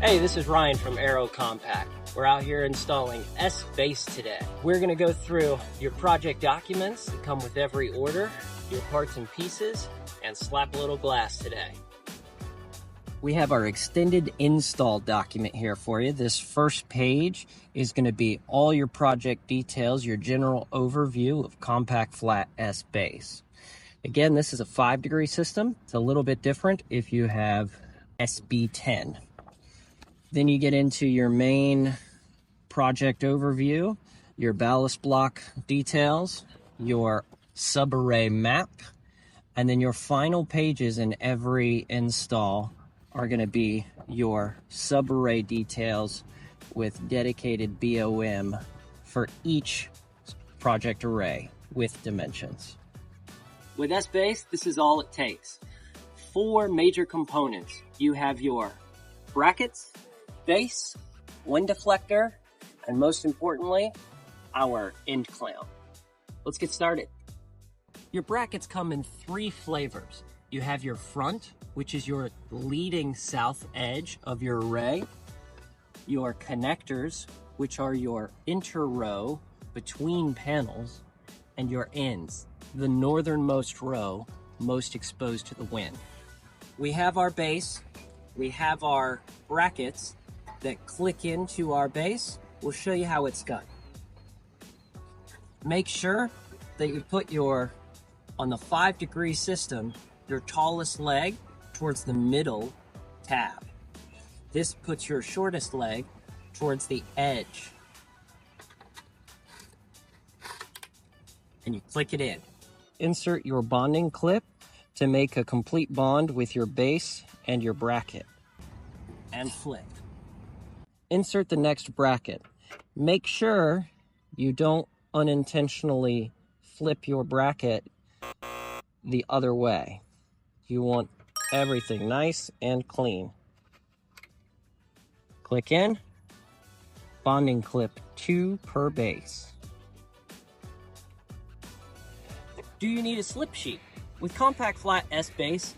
Hey, this is Ryan from Aero Compact. We're out here installing S-Base today. We're gonna go through your project documents that come with every order, your parts and pieces, and slap a little glass today. We have our extended install document here for you. This first page is gonna be all your project details, your general overview of COMPACTFLAT S-Base. Again, this is a 5-degree system. It's a little bit different if you have SB10. Then you get into your main project overview, your ballast block details, your subarray map, and then your final pages in every install are going to be your subarray details with dedicated BOM for each project array with dimensions. With S-Base, this is all it takes. 4 major components. You have your brackets, base, wind deflector, and most importantly, our end clamp. Let's get started. Your brackets come in 3 flavors. You have your front, which is your leading south edge of your array, your connectors, which are your inter-row between panels, and your ends, the northernmost row, most exposed to the wind. We have our base, we have our brackets that click into our base. We'll show you how it's done. Make sure that you put on the 5-degree system, your tallest leg towards the middle tab. This puts your shortest leg towards the edge. And you click it in. Insert your bonding clip to make a complete bond with your base and your bracket. And flip. Insert the next bracket. Make sure you don't unintentionally flip your bracket the other way. You want everything nice and clean. Click in. Bonding clip 2 per base. Do you need a slip sheet? With COMPACTFLAT S-Base,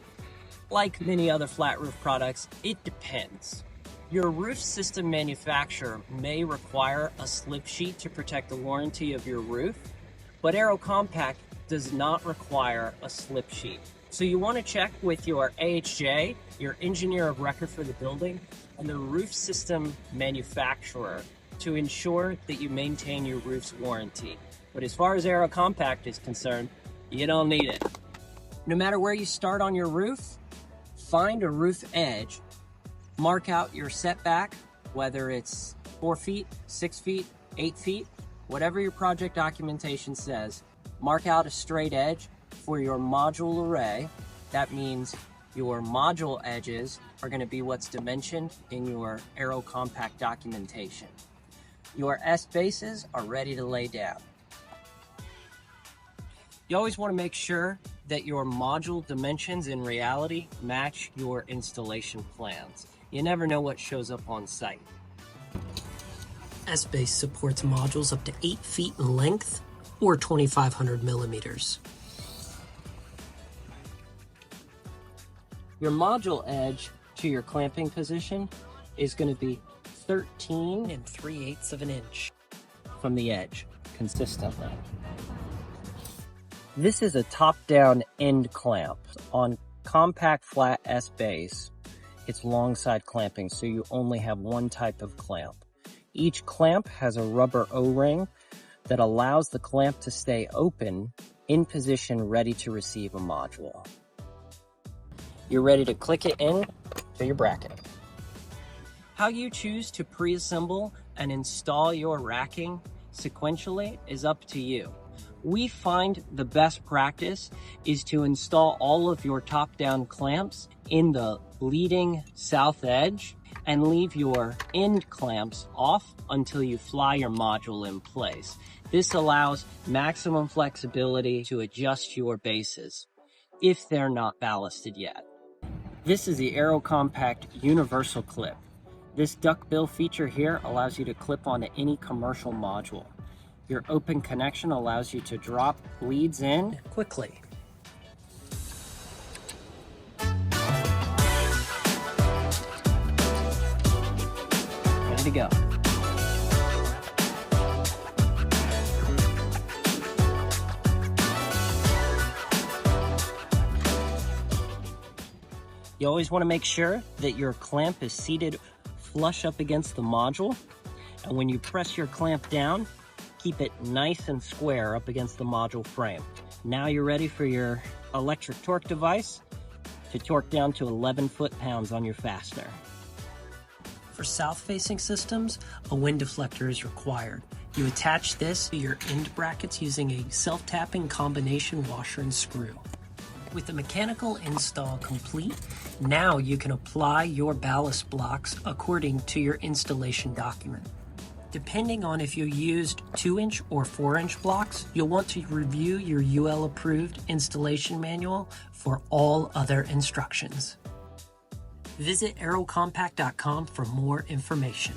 like many other flat roof products, it depends. Your roof system manufacturer may require a slip sheet to protect the warranty of your roof, but Aero Compact does not require a slip sheet. So you want to check with your AHJ, your engineer of record for the building, and the roof system manufacturer to ensure that you maintain your roof's warranty. But as far as Aero Compact is concerned, you don't need it. No matter where you start on your roof, find a roof edge. Mark out your setback, whether it's 4 feet, 6 feet, 8 feet, whatever your project documentation says. Mark out a straight edge for your module array. That means your module edges are going to be what's dimensioned in your Aero Compact documentation. Your S-bases are ready to lay down. You always want to make sure that your module dimensions in reality match your installation plans. You never know what shows up on site. S-Base supports modules up to 8 feet in length or 2,500 millimeters. Your module edge to your clamping position is going to be 13 3/8 of an inch from the edge consistently. This is a top-down end clamp. On COMPACTFLAT S-Base, it's long side clamping, so you only have one type of clamp. Each clamp has a rubber O-ring that allows the clamp to stay open in position, ready to receive a module. You're ready to click it in to your bracket. How you choose to pre-assemble and install your racking sequentially is up to you. We find the best practice is to install all of your top-down clamps in the leading south edge and leave your end clamps off until you fly your module in place. This allows maximum flexibility to adjust your bases if they're not ballasted yet. This is the Aero Compact Universal Clip. This duckbill feature here allows you to clip onto any commercial module. Your open connection allows you to drop leads in quickly. to go. You always want to make sure that your clamp is seated flush up against the module. And when you press your clamp down, keep it nice and square up against the module frame. Now you're ready for your electric torque device to torque down to 11 foot-pounds on your fastener. For south-facing systems, a wind deflector is required. You attach this to your end brackets using a self-tapping combination washer and screw. With the mechanical install complete, now you can apply your ballast blocks according to your installation document. Depending on if you used 2-inch or 4-inch blocks, you'll want to review your UL-approved installation manual for all other instructions. Visit aerocompact.com for more information.